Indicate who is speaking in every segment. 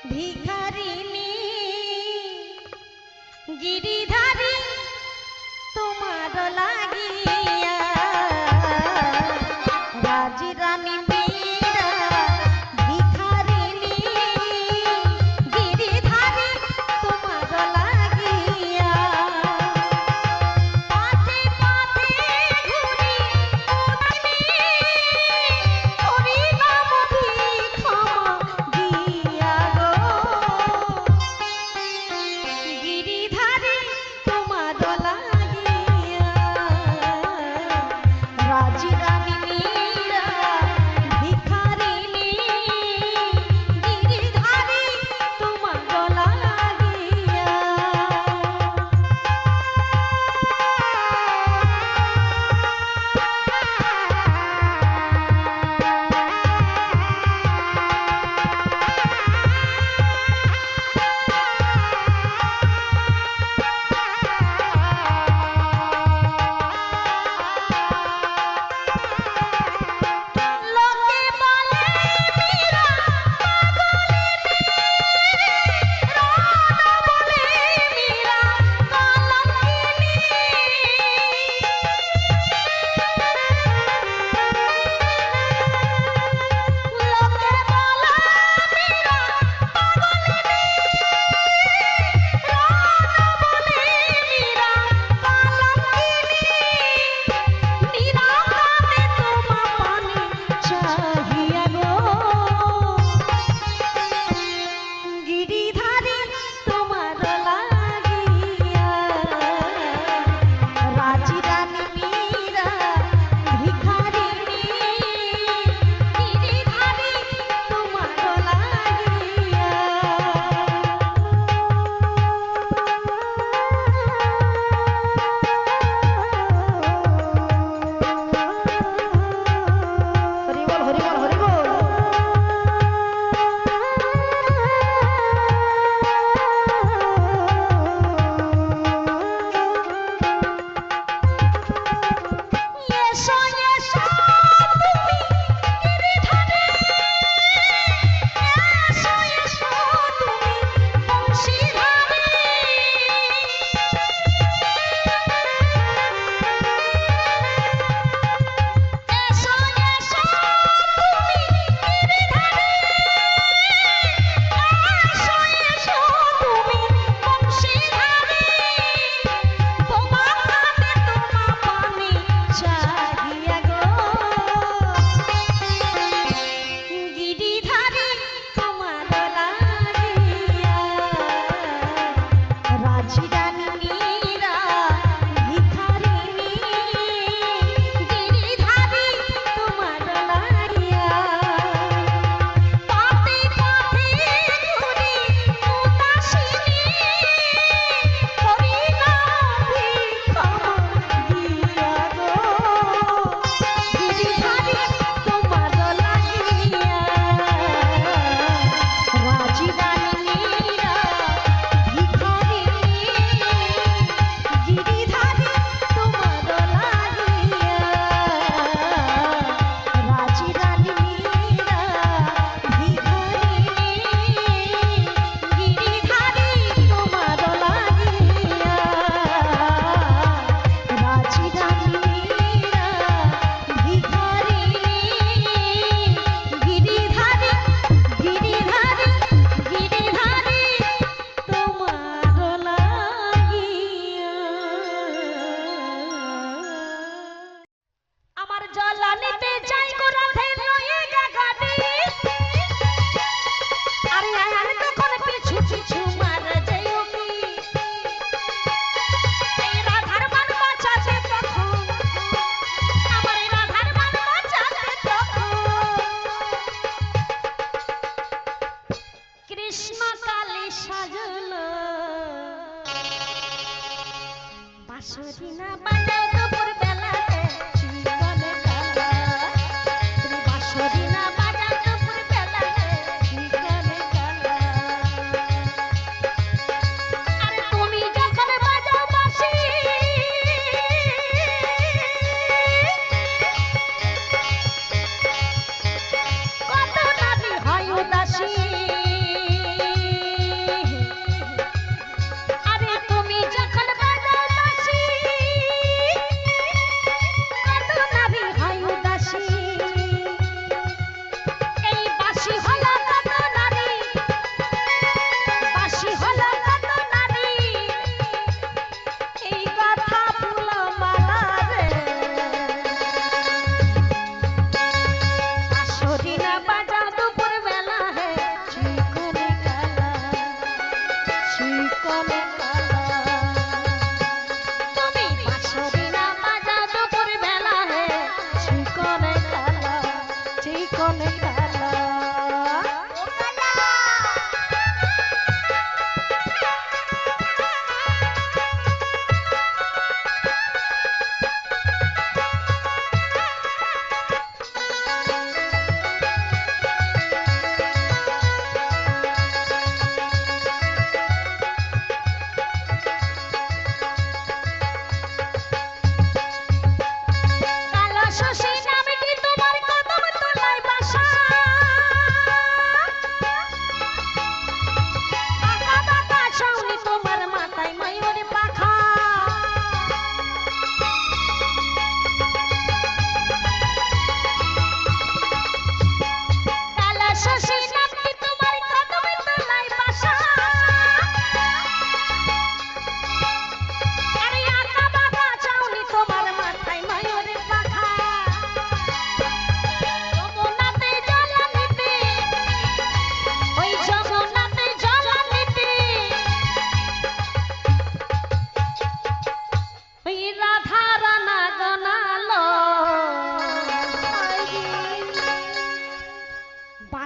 Speaker 1: ভিখারিণী গিরিধারী তোমার লাগিয়া রাজরানী মীরা ভিখারিণী গিরিধারী তোমার লাগিয়া পাতে পাতে ঘুরি হরি নাম ভিক্ষমা দিয়া গো গিরিধারী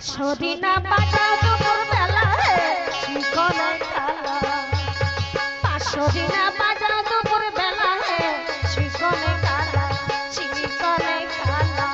Speaker 1: বাঁশরি না বাজাও দুপুর বেলা শিকলে কালা বাঁশরি না বাজাও দুপুর বেলা শিকলে কালা শিকলে কালা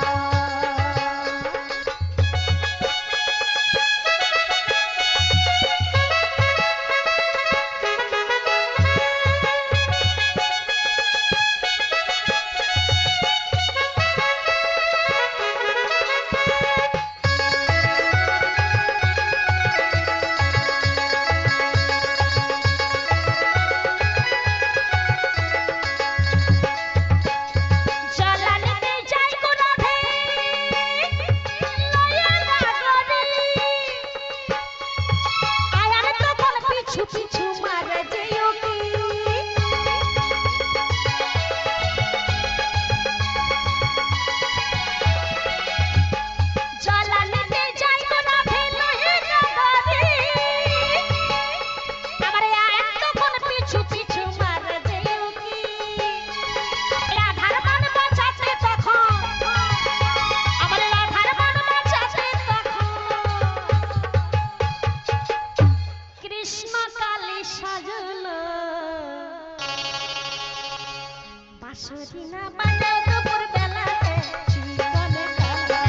Speaker 1: বাঁশরি না বাজাও দুপুর বেলাতে শিকলে কালা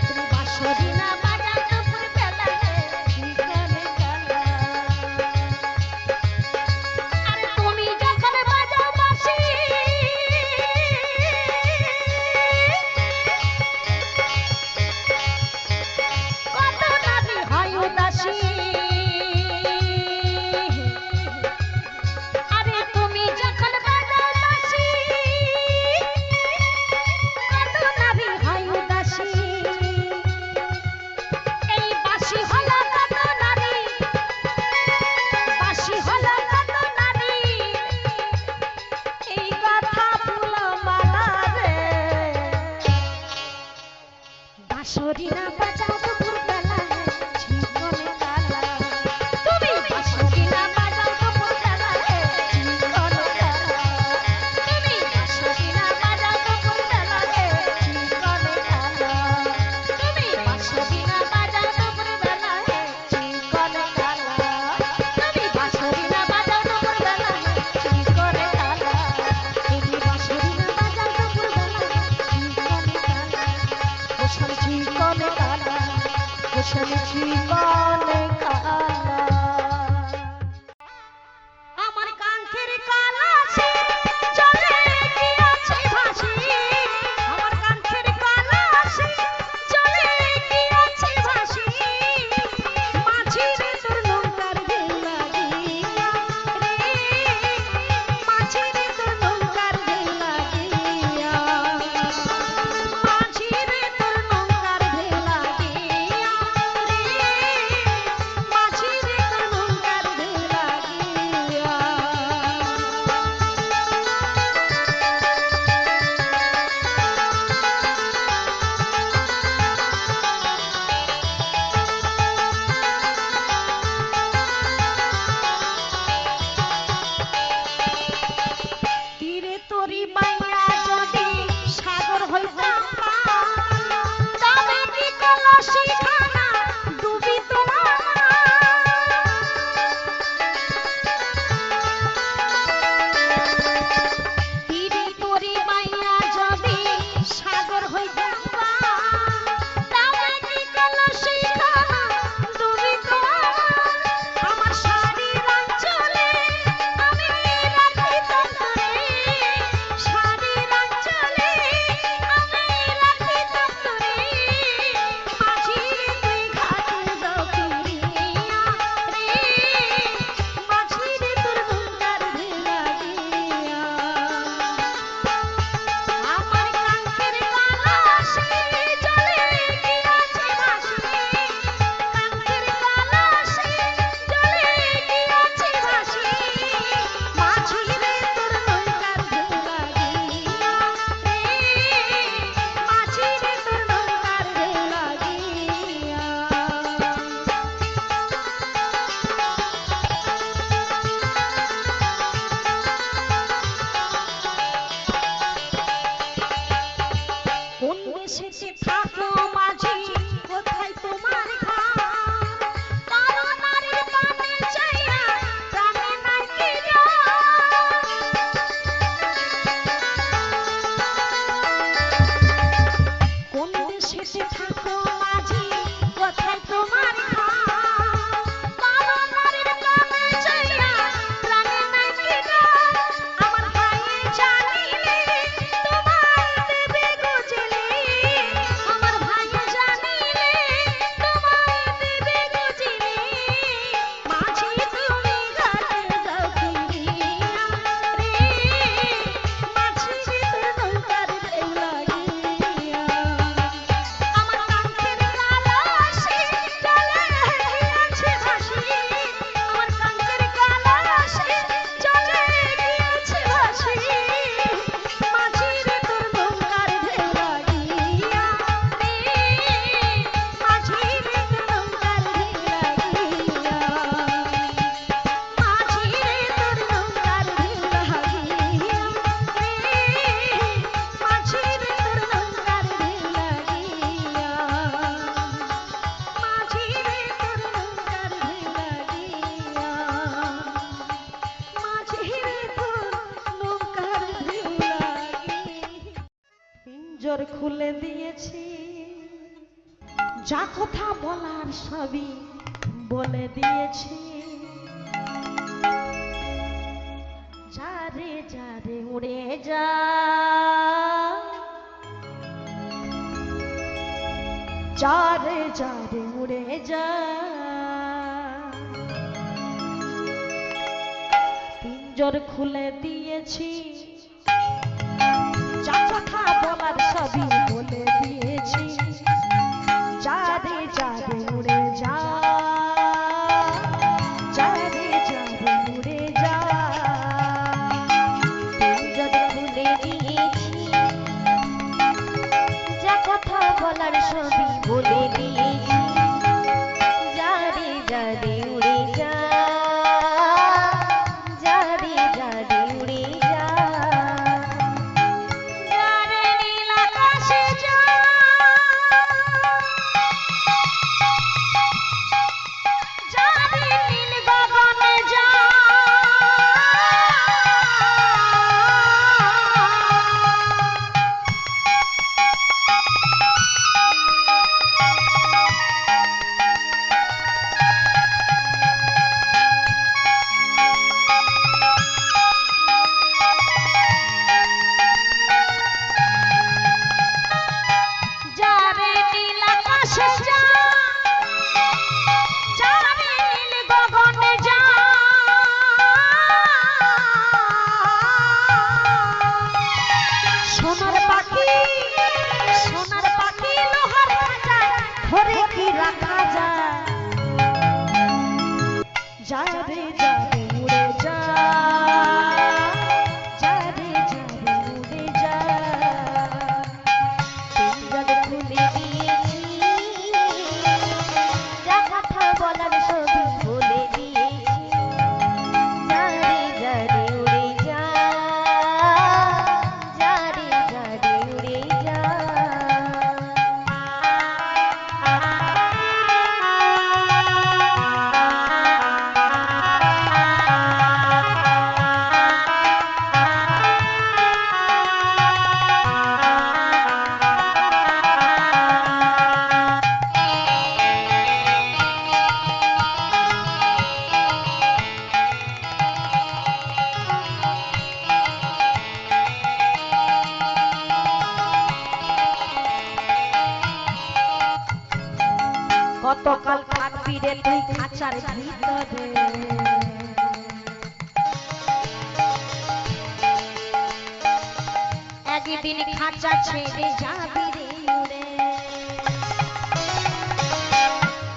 Speaker 1: তুমি বাঁশরি না বাজাও দুপুর বেলাতে শিকলে কালা আরে তুমি যখন বাজাও বাঁশি কত নারী হয় উদাসী বাঁশরি না বাজাও দুপুর বেলা শিকলে কালা তুমি বাঁশরি না বাজাও দুপুর বেলা শিকলে কালা তুমি বাঁশরি না বাজাও দুপুর বেলা শিকলে কালা তুমি বাঁশরি না বাজাও দুপুর বেলা শিকলে কালা তুমি বাঁশরি না বাজাও দুপুর বেলা শিকলে কালা তুমি বাঁশরি না বাজাও দুপুর বেলা শিকলে কালা শিকলে কালা শিকলে কালা আমার কাঙ্ক্ষের কালাসি চলে গিয়াছে ভাসি আমার কাঙ্ক্ষের কালাসি চলে গিয়াছে ভাসি মাঝি রে তোর নৌকার ঢেউ লাগিয়া রে মাঝি রে তোর নৌকার ঢেউ লাগিয়া মাঝি রে তোর নৌকার ঢেউ লাগিয়া রে মাঝি খুলে দিয়েছি, যা কথা বলার সবই বলে দিয়েছি। যারে যারে উড়ে যা, যারে যারে উড়ে যা, পিঞ্জর খুলে দিয়েছি, যা কথা বলার সবই বলে দিয়েছি। যারে যারে উড়ে যা, যারে যারে উড়ে যা, পিঞ্জর খুলে দিয়েছি, যা কথা বলার সবই বলে দিয়েছি। যারে যারে উড়ে যা, যারে যারে উড়ে যা, যারে নীল আকাশে যা, যারে নীল গগনে যা, যারে নীল আকাশে যা, যারে নীল গগনে যা, সোনার পাখি, সোনার পাখি লোহার খাঁচায় ধরে কি রাখা যায়। যারে যারে উড়ে যা, যারে যারে উড়ে যা, পিঞ্জর খুলে দিয়েছি, যা কথা বলার সবই বলে দিয়েছি। যারে যারে উড়ে যা, যারে যারে উড়ে যা। কতকাল থাকবি রে তুই খাঁচার ভিতরে, একদিন খাঁচা ছেড়ে যাবি রে উড়ে।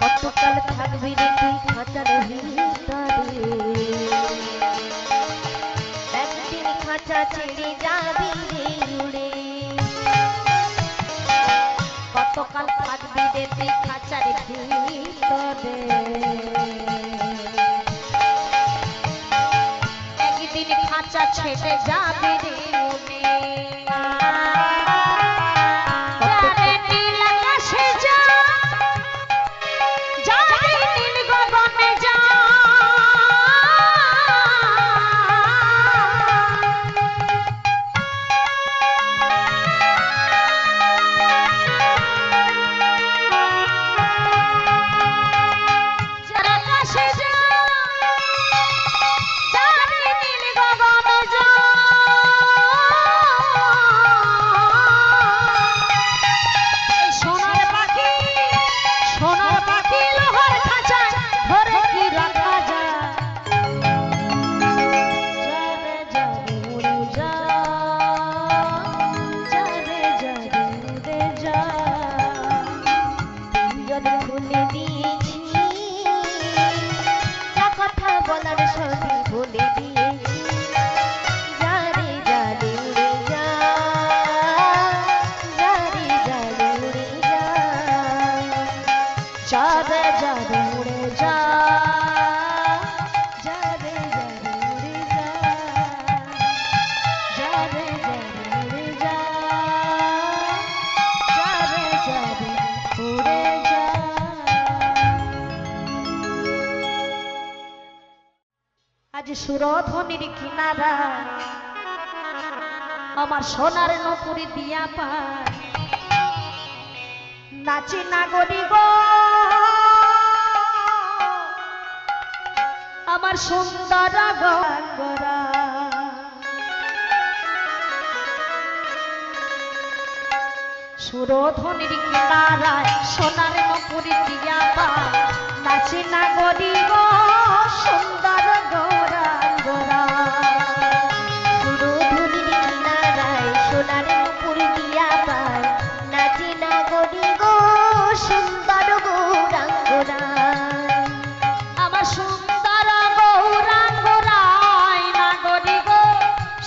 Speaker 1: কতকাল থাকবি রে তুই খাঁচার ভিতরে, একদিন খাঁচা ছেড়ে যাবি রে উড়ে। কতকাল থাকবি রে তুই খাঁচার ভিতরে, একদিন খাঁচা ছেড়ে যাবি রে উড়ে। যারে নীল আকাশে যা, যারে নীল গগনে যা, যারে আকাশে যা, যারে নীল গগনে যা, এই সোনার পাখি, সোনার পাখি লোহার খাঁচায় ধরে কি রাখা যায়। যারে যারে উড়ে যা, যারে যারে উড়ে যা, পিঞ্জর খুলে দিয়েছি, যা কথা বলার সবই বলে দিয়েছি। যারে যারে উড়ে যা, যারে যারে উড়ে যা, যারে যারে উড়ে যা, যারে যারে উড়ে যা, যারে যারে উড়ে যা, যারে যারে উড়ে যা। আজ সুরধনির কিনারা আমার সোনার নপুরি দিয়া পায়, নাচি নাগরি গো আমার সুন্দর গঙ্গরা সুরধ্বনির কিনারায় সোনার নপুরি দিয়া পায় নাচি নাগরি গো সুন্দর গৌরাঙ্গরা
Speaker 2: সুরধুনির কিনারায় সোনার নূপুর দিয়া পায় নাচি নাগরি গো সুন্দর গৌরাঙ্গরা
Speaker 1: আমার সুন্দর গৌরাঙ্গরায় নাগরি গো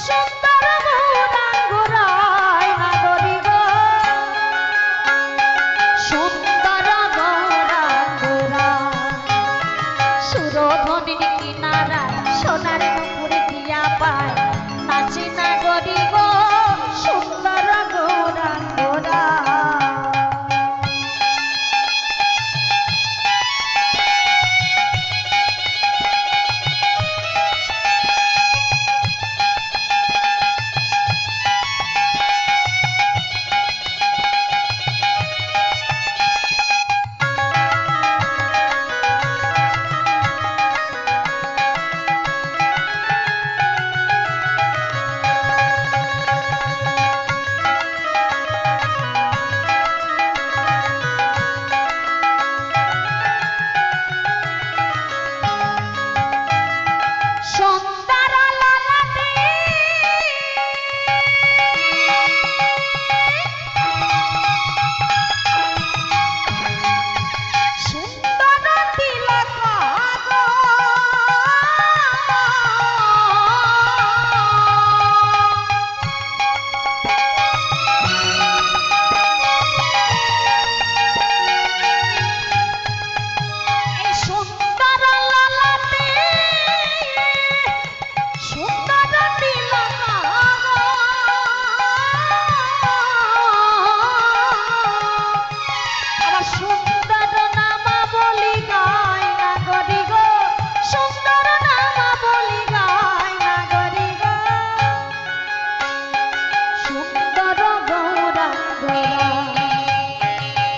Speaker 1: সুন্দর গৌরাঙ্গরায় নাগরি গো সুন্দর গৌরাঙ্গরা সুরধ্বনির কিনারায় সোনার নূপুর দিয়া পায় নাচি নাগরি গো সুন্দর গৌরাঙ্গরা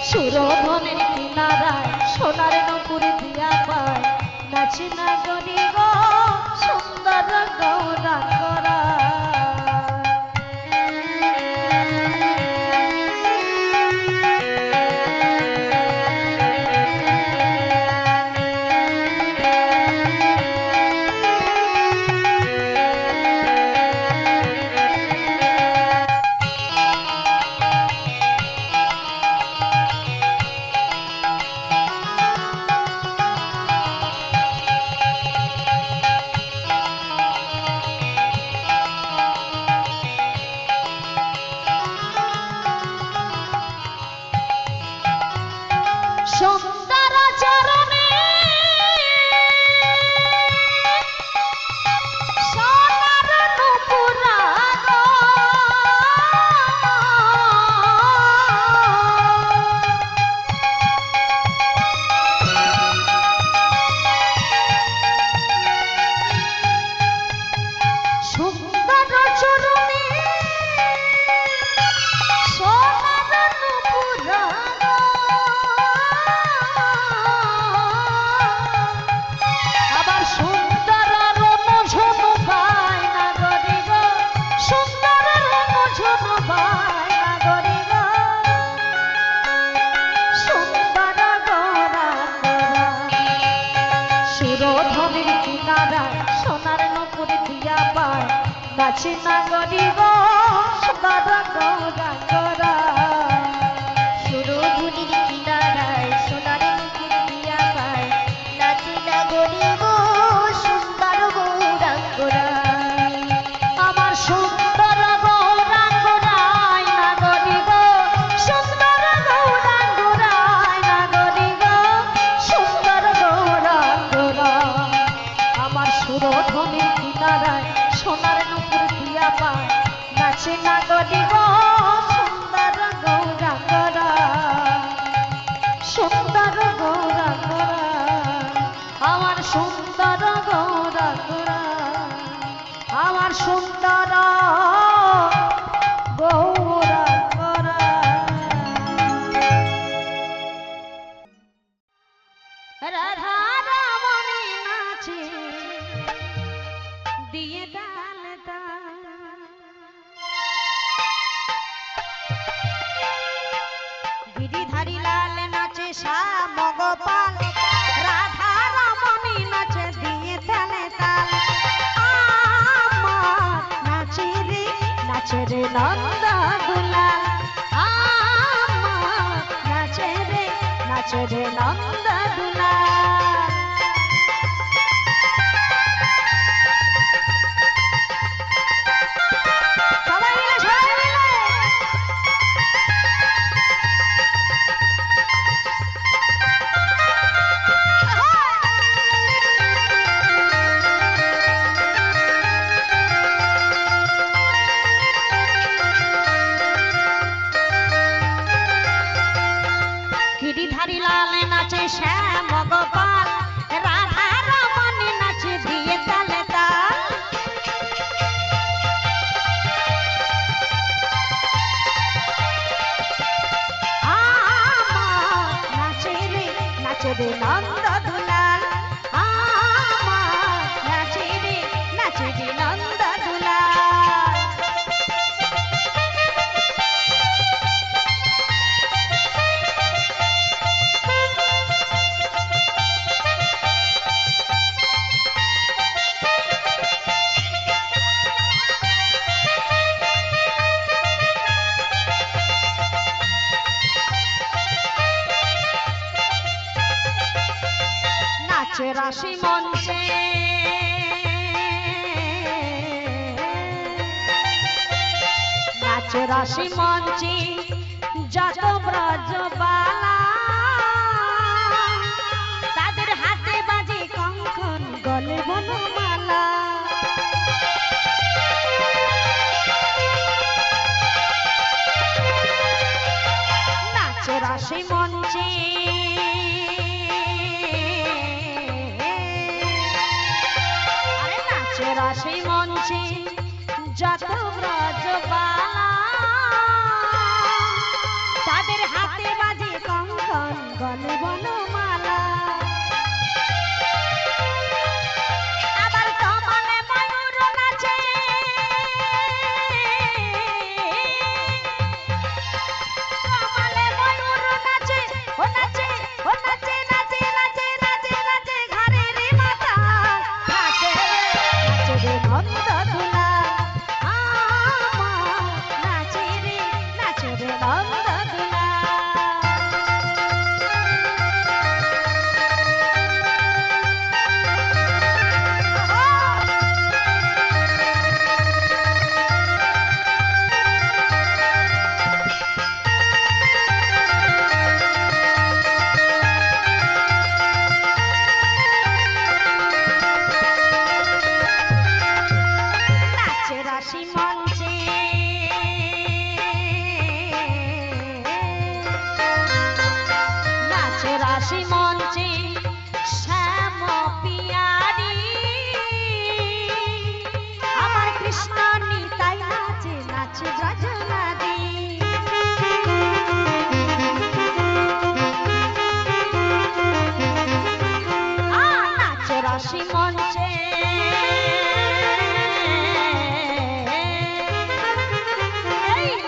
Speaker 1: সুরধনের কিনারায় সোনার নপুর দিয়া পায় নাচি নাগরি গো সুন্দর গৌরাঙ্গরা সুন্দর চরণে সোনার নূপুরা গো সুন্দর চরণে সোনার নূপুরা আবার সুন্দর রণঝনু পায় নাগরি গো সুন্দর রণঝনু পায় নাগরি গো সুন্দর গৌরাঙ্গরা সুরধনের কিনারায় সোনার নপুর দিয়া পায় নাচি নাগরি গো সুন্দর গৌরাঙ্গরা
Speaker 2: সুরধুনির কিনারায় সোনার নূপুর দিয়া পায় নাচি নাগরি গো সুন্দর গৌরাঙ্গরা
Speaker 1: আমার সুন্দর গৌরাঙ্গরায় নাগরি গো সুন্দর গৌরাঙ্গরায় নাগরি গো সুন্দর গৌরাঙ্গরা আমার সুরধনের কিনারায় সোনার নপুর দিয়া পায় নাচি নাগরি গো সুন্দর গৌরাঙ্গরা সুন্দর গৌরাঙ্গরা আমার সুন্দর গৌরাঙ্গরা আমার সুন্দর গৌরাঙ্গরা রাধা রমণী নাচে দিয়ে তাল তাল। গিরিধারী লাল নাচে শ্যাম গোপাল, রাধা রমণী নাচে দিয়ে তালে তাল। আমার নাচে রে নন্দ দুলাল, আমার নাচে রে নন্দ দুলাল। সবাই মিলে সবাই মিলে গিরিধারী লাল নাচে শ্যাম গোপাল, রাধা রমণী নাচে দিয়ে তালে তাল। আমার নাচে রে নন্দ দুলাল, আমার নাচে রে নন্দ দুলাল। নাচে রাশি মঞ্চে নাচে রাশি মঞ্চে যত ব্রজবালা, তাদের হাতে বাজে কঙ্কন গলে বনমালা। নাচে রাশি মঞ্চে রাশি মঞ্চে যত ব্রজবালা, তাদের হাতে বাজে কঙ্কন গলে বনমালা। আবার কমলে ময়ূর নাচে, কমলে ময়ূর নাচে, ও নাচে ও নাচে নাচে নাচে নাচে নাচে ঘরের মাথা নাচে নন্দ দুলাল, আমার নাচে রে নন্দ দুলাল। নাচে রাশি মঞ্চে নাচে রাশি মঞ্চে শ্যাম পিয়ারি, আমার কৃষ্ণ নিতাই নাচে ব্রজনাদি। নাচে রাশি মঞ্চে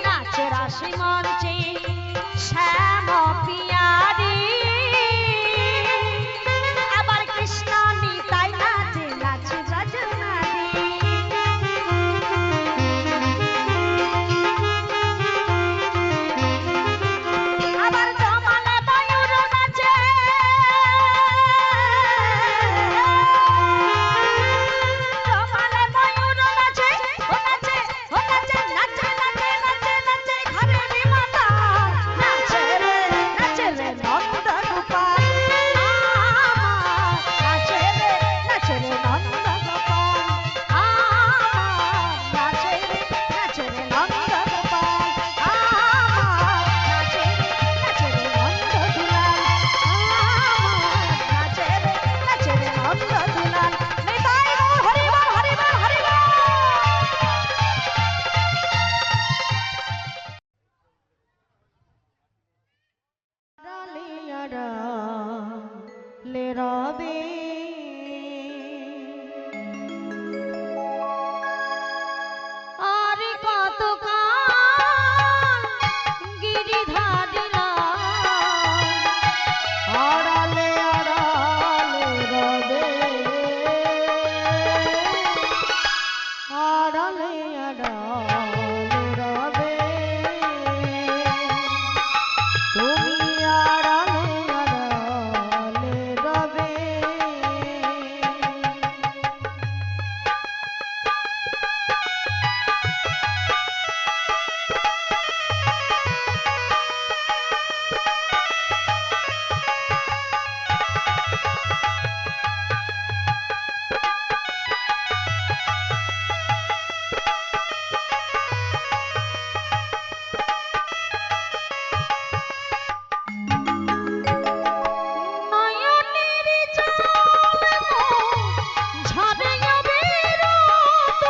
Speaker 1: নাচে রাশি মঞ্চে শ্যাম পিয়ারি, আবার কৃষ্ণ নিতাই নাচে ব্রজনাদি। আবার কমলে ময়ূর নাচে,
Speaker 2: রবে
Speaker 1: আর কতকাল গিরিধারীরা
Speaker 2: আড়ালে আড়ালে রবে আড়ালে আড়ালে রবে তুমি আড়ালে আড়ালে রবে
Speaker 1: নয়নের জল ঝরে অবিরত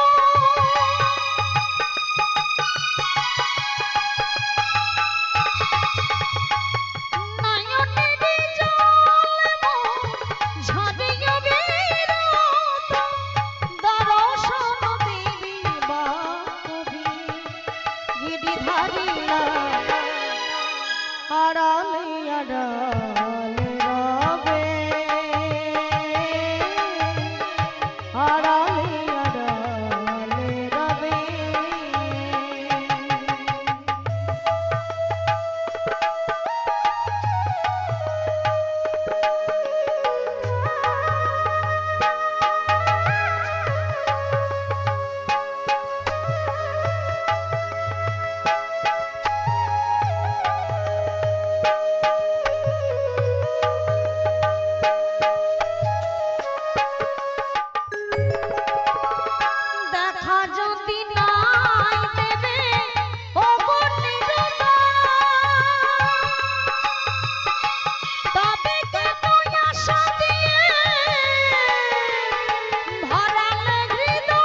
Speaker 1: নয়নের জল ঝরে অবিরত দর্শন দেবী বাকবি গিরিধারীরা
Speaker 2: আড়ালে আড়ালে রবে আড়ালে আড়ালে রবে
Speaker 1: দেখা যদি নাই দেবে ওগো নিরতা তবে কেন আশা দিয়ে ভরালে হৃদয়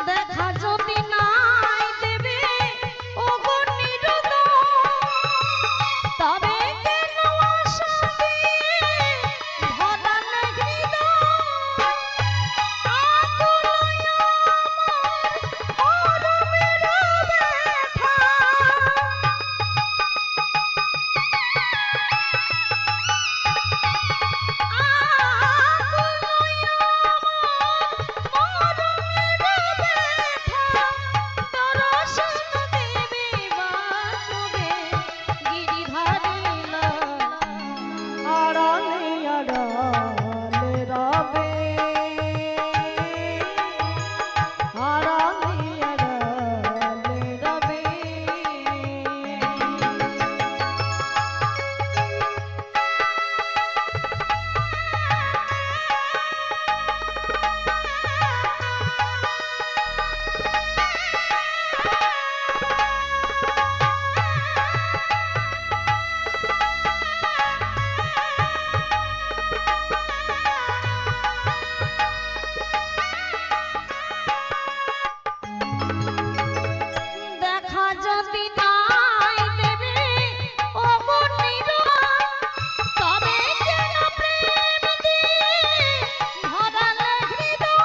Speaker 1: দেখা যদি নাই দেবে ওগো নিরতা তবে কেন আশা দিয়ে ভরালে হৃদয় আকুল আমার মরমের ব্যথা
Speaker 2: আড়ালে আড়ালে রবে আড়ালে আড়ালে রবে
Speaker 1: দেখা যদি নাই দেবে ওগো নিরতা তবে কেন প্রেম দিয়ে ভরালে হৃদয়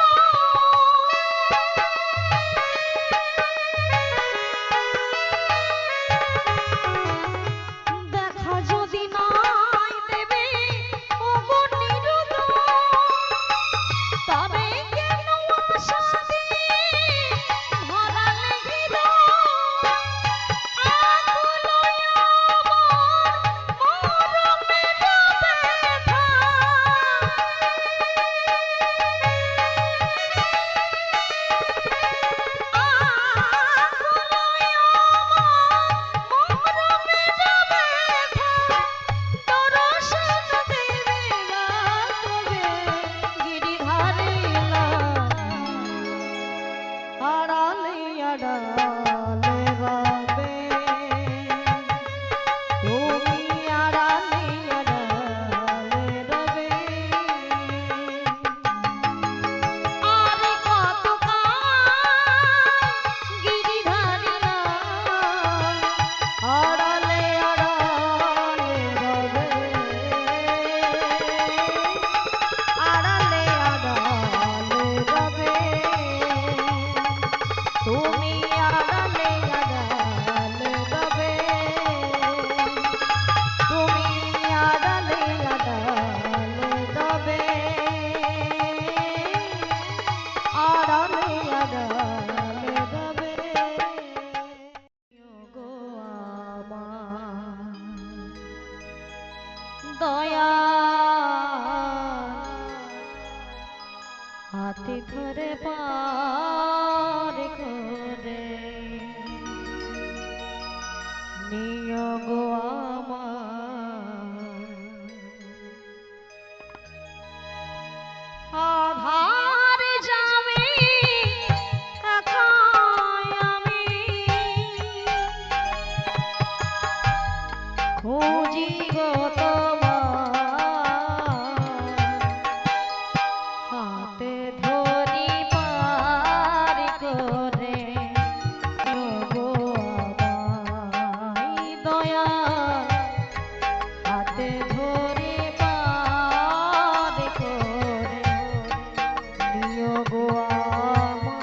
Speaker 1: দেখা যদি নাই দেবে ওগো নিরতা তবে কেন আশা দিয়ে ভরালে হৃদয় আকুল আমার মরমের ব্যথা
Speaker 2: আড়ালে আড়ালে রবে তুমি আড়ালে আড়ালে রবে
Speaker 1: আর কতকাল গিরিধারীরা
Speaker 2: গো আমার
Speaker 1: আধার যাবে একাই আমি
Speaker 2: খুঁজি গো তোমার হাতে ধরি পার করে গো আমায় দয়া হাতে ধরি পার করে নিও গো আমায়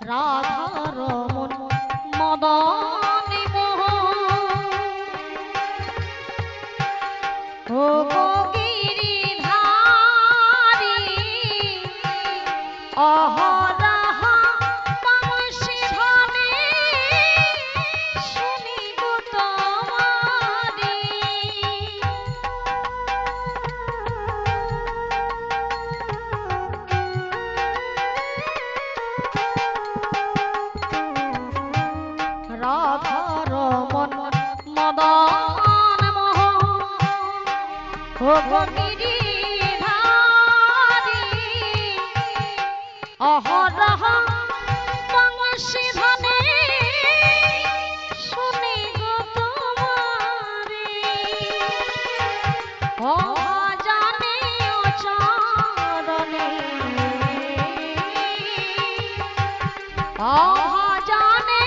Speaker 1: রাধার মন মদন মোহন ও গো গিরিধারী অহরহ তমসি ধ্বনি শুনি গো তোমারি রাধার মন মদন মোহন ও গো গিরিধারী অহরহ তমসি ধ্বনি শুনি গো তোমারি অজানে অচারণে অজানে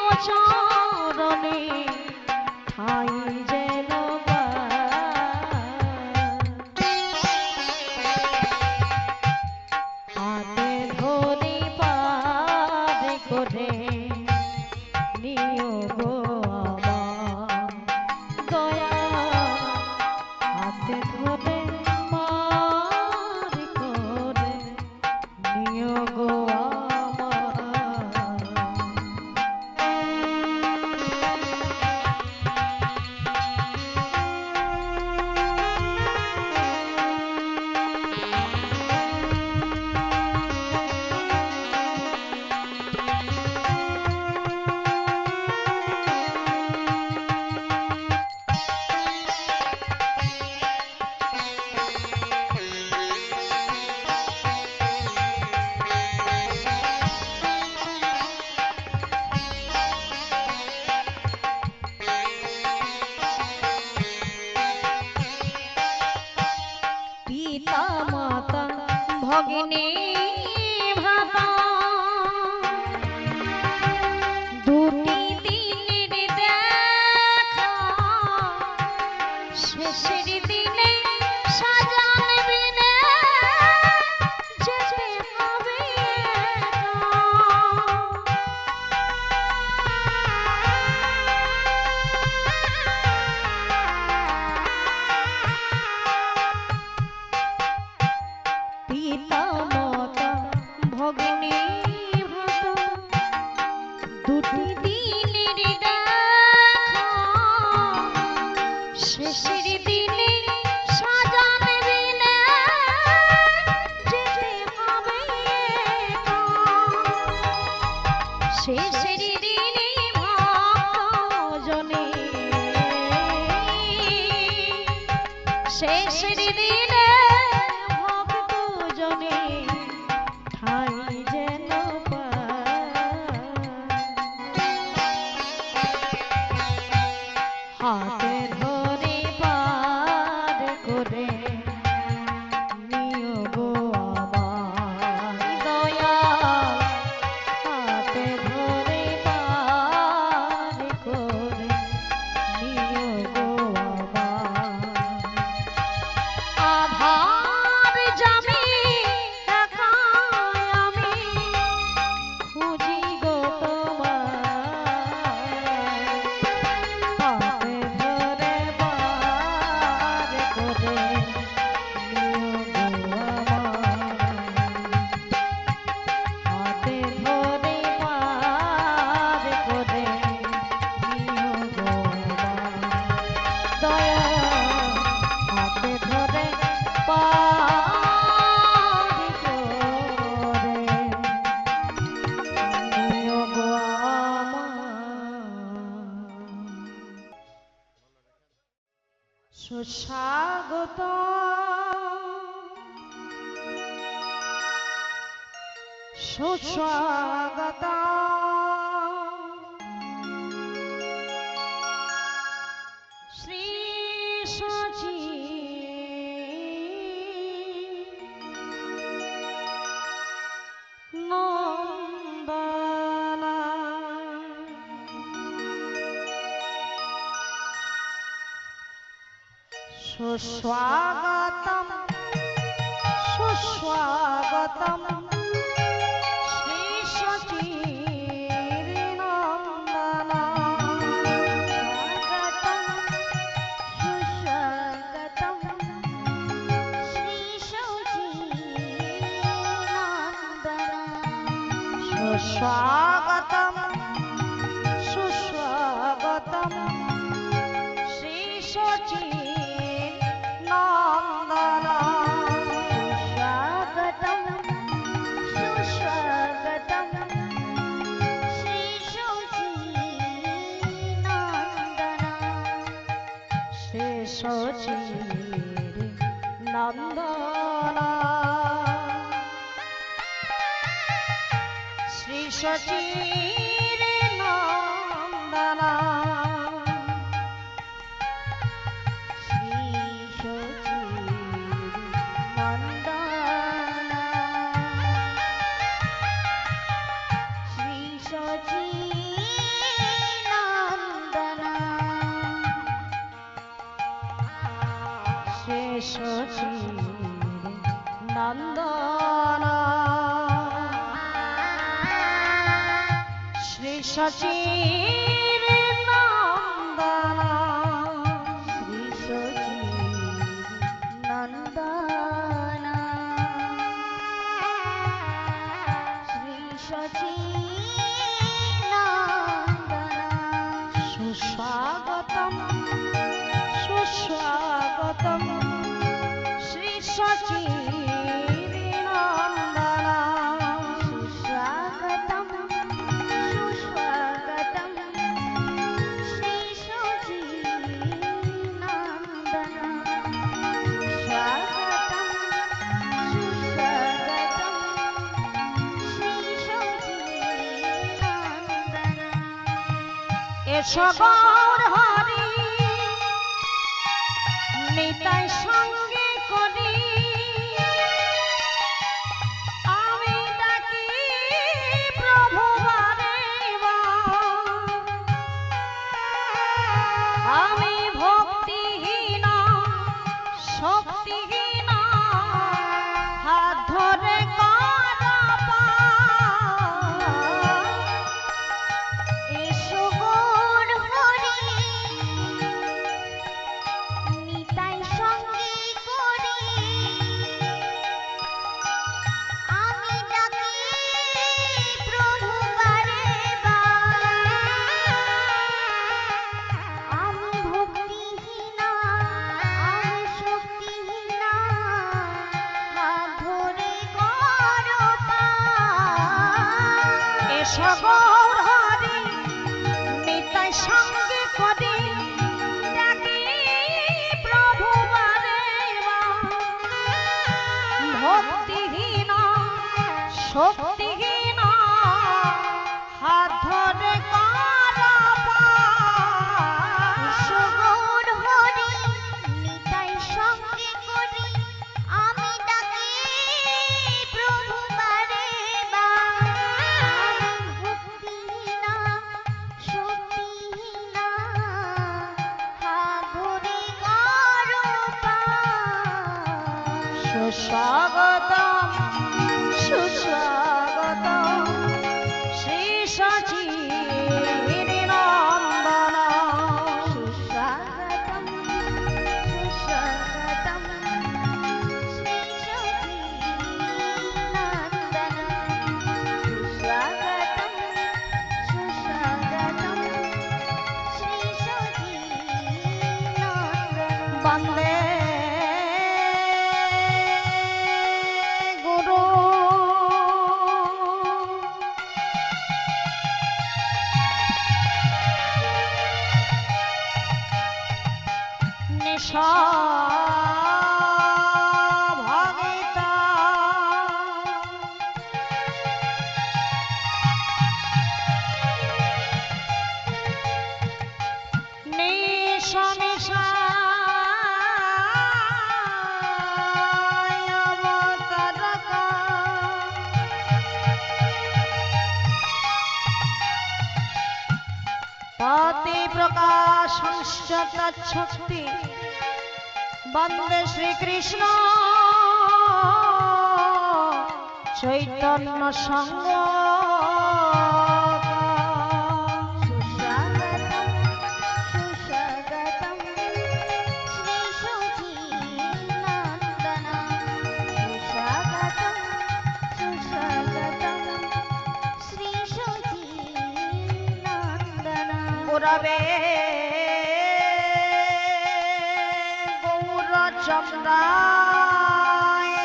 Speaker 1: অচারণে ঠাই যেন হাতে ধরি পার করে নিও গো আমার দয়া হাতে ধরে পার করে নিও গো আমার পিতা মাতা ভগিনী ভ্রাতা দুটি দিনের দেখা শেষের দিনে সাজান বিনে যেতে হবে পিতা মাতা ভগিনী ভ্রাতা দুটি দিনের দেখা শেষের দিনে সাজান বিনে যেতে হবে শেষের দিনে ভক্তজনে শেষের দিনে ভক্তজনে ঠাই যেন হাতে ধরে পার করে নিও গো আমার দয়া হাতে ধরে পার করে নিও গো আমার
Speaker 2: দয়া হাতে ধরে পারি করে নিও গো আমার। সুস্বাগত সুস্বাগত শ্রী সচি নন্দনা সুস্বাগতম সুস্বাগতম শ্রী সচির নন্দনা
Speaker 1: স্বাগতম সুস্বাগতম শ্রী সচিনন্দনা
Speaker 2: সুস্বাগতম সুস্বাগতম শ্রী সচির নন্দনা
Speaker 1: স্বাগতম সুস্বাগতম শ্রী সচিনন্দনা
Speaker 2: শ্রী সচির নন্দনা শ্রী সচির নন্দনা
Speaker 1: শ্রী সচিনন্দনা শ্রী সচিনন্দনা
Speaker 2: শ্রী সচির নন্দনা শ্রী সচির নন্দনা
Speaker 1: শ্রী সচিনন্দনা শ্রী সচিনন্দনা
Speaker 2: সুস্বাগতম সুস্বাগতম শ্রী সচির নন্দনা
Speaker 1: সুস্বাগতম সুস্বাগতম শ্রী সচিনন্দনা স্বাগতম সুস্বাগতম শ্রী সচিনন্দনা
Speaker 2: এসো গৌর হরি নিতাই সঙ্গে করি আমি ডাকি প্রভু বারে বার। আমি ভক্তিহীন শক্তিহীন হাত ধরে কর পার।
Speaker 1: এসো গৌর হরি নিতাই সঙ্গে করি আমি ডাকি প্রভু বারে বার। আমি ভক্তিহীনা আমি শক্তিহীনা হাত ধরে করো পার।
Speaker 2: এসো গৌর হরি নিতাই সঙ্গে করি ডাকি প্রভু বারে বার। ভক্তিহীন শক্তিহীন হাত ধরে কর পার।
Speaker 1: এসো গৌর হরি নিতাই সঙ্গে করি আমি ডাকি প্রভু বারে বার। ভক্তিহীনা শক্তিহীনা হাত ধরে করো পার।
Speaker 2: সুস্বাগতম সুস্বাগতম শ্রী সচির নন্দনা
Speaker 1: সুস্বাগতম সুস্বাগতম শ্রী সচিনন্দনা সুস্বাগতম সুস্বাগতম শ্রী সচিনন্দনা
Speaker 2: বন্দে গুরু নিশা ভগিতা নিশা নিশা অবতারকা তাতে প্রকাশ শক্তি বন্দে শ্রীকৃষ্ণ চৈতন্য সঙ্গ গুরবে গৌরচন্দ্রায়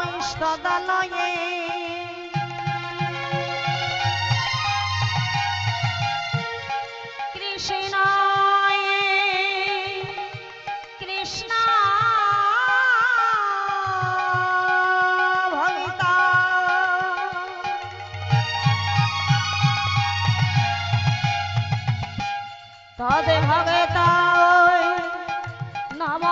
Speaker 2: রাধিকাওস্তদালয়ে কৃষ্ণায় কৃষ্ণ ভগিতা তদে ভগতা নম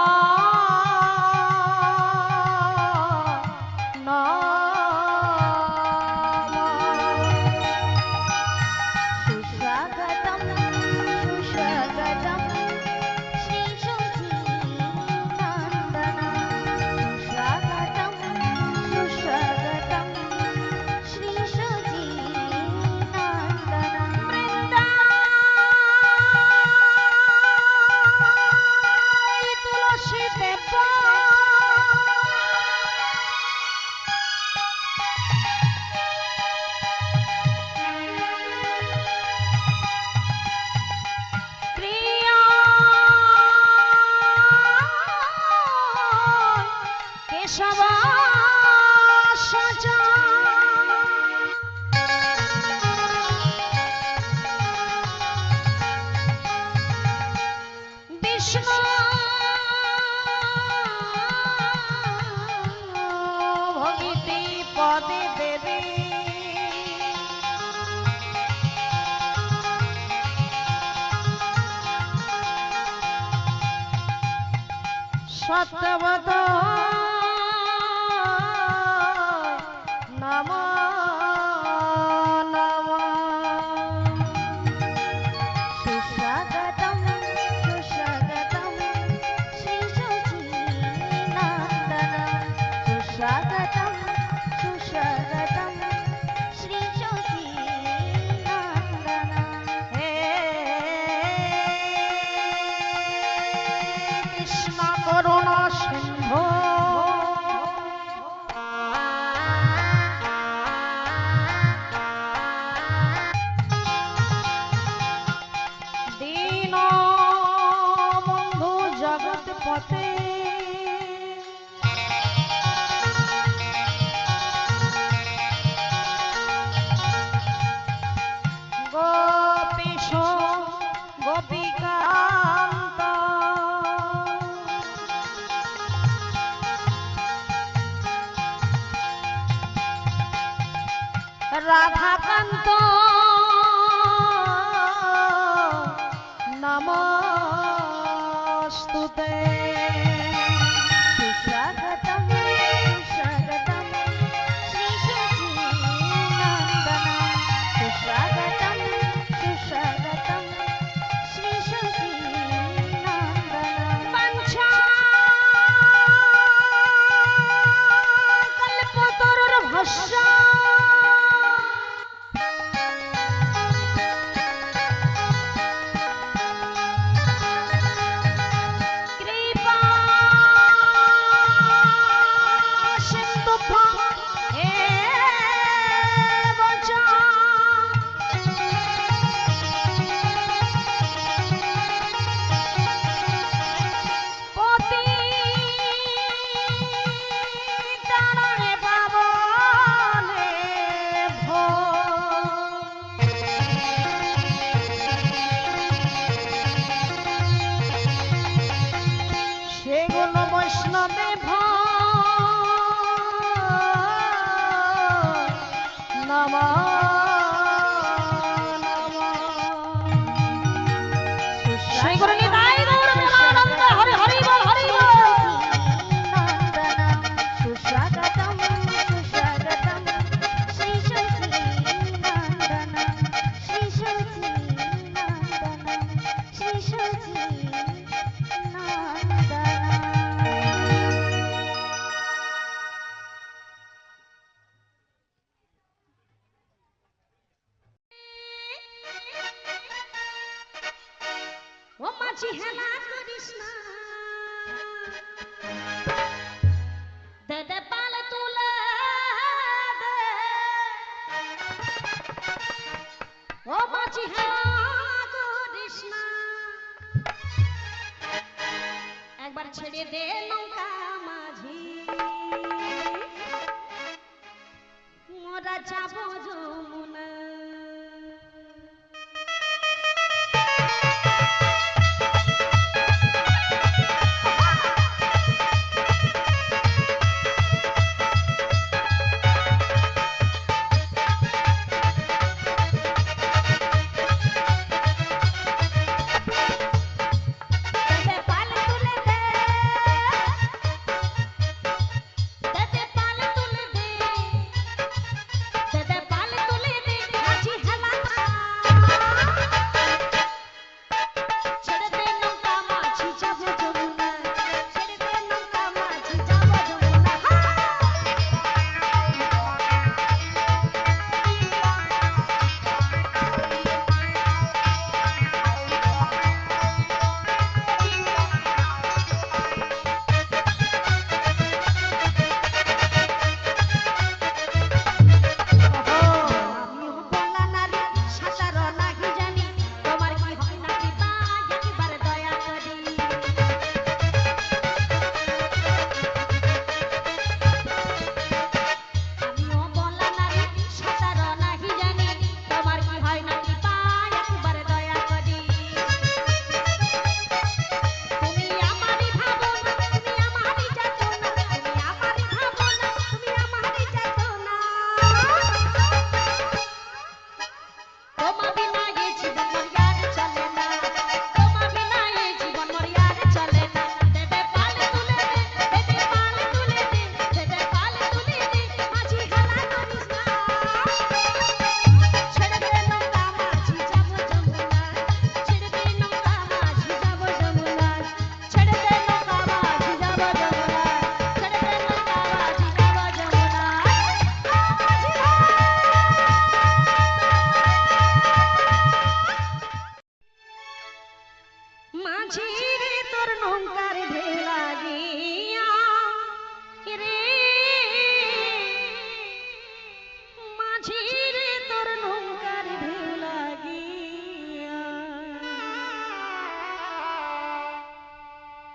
Speaker 1: সুস্বাগতম সুস্বাগতম শ্রী সচিনন্দন সুস্বাগতম সুস্বাগতম শ্রী সচিনন্দন
Speaker 2: বৃন্দায় তুলসী দেব প্রিয়া কেশব সজা বিষ্ণু ভগিতি পদে দেবী সত্যবত নম নম
Speaker 1: সুস্বাগতম সুস্বাগতম শ্রী সচিনন্দন সুস্বাগতম সুস্বাগতম শ্রী সচিনন্দন
Speaker 2: হে কৃষ্ণ করুণা সিন্ধু দীন বন্ধু জগৎ পতে গোপীশ গোপিকান্ত রাধাকান্ত নমস্তুতে
Speaker 1: সুস্বাগতম সুস্বাগতম শ্রী সচিনন্দন সুস্বাগতম সুস্বাগতম শ্রী সচিনন্দন
Speaker 2: বাঞ্ছা কল্পতরুর ভস্য দুফা হে বচা পতি তারে পাবনে ভো সেগুলো বৈষ্ণবে নম সেগুলো নিতাই গৌর প্রেমানন্দ হরি হরি বল হরি বল
Speaker 1: সুস্বাগতম সুস্বাগতম শ্রী শশী নন্দন শ্রী শশী নন্দন শ্রী শশী নন্দন। ও মাঝি হেলা করিস না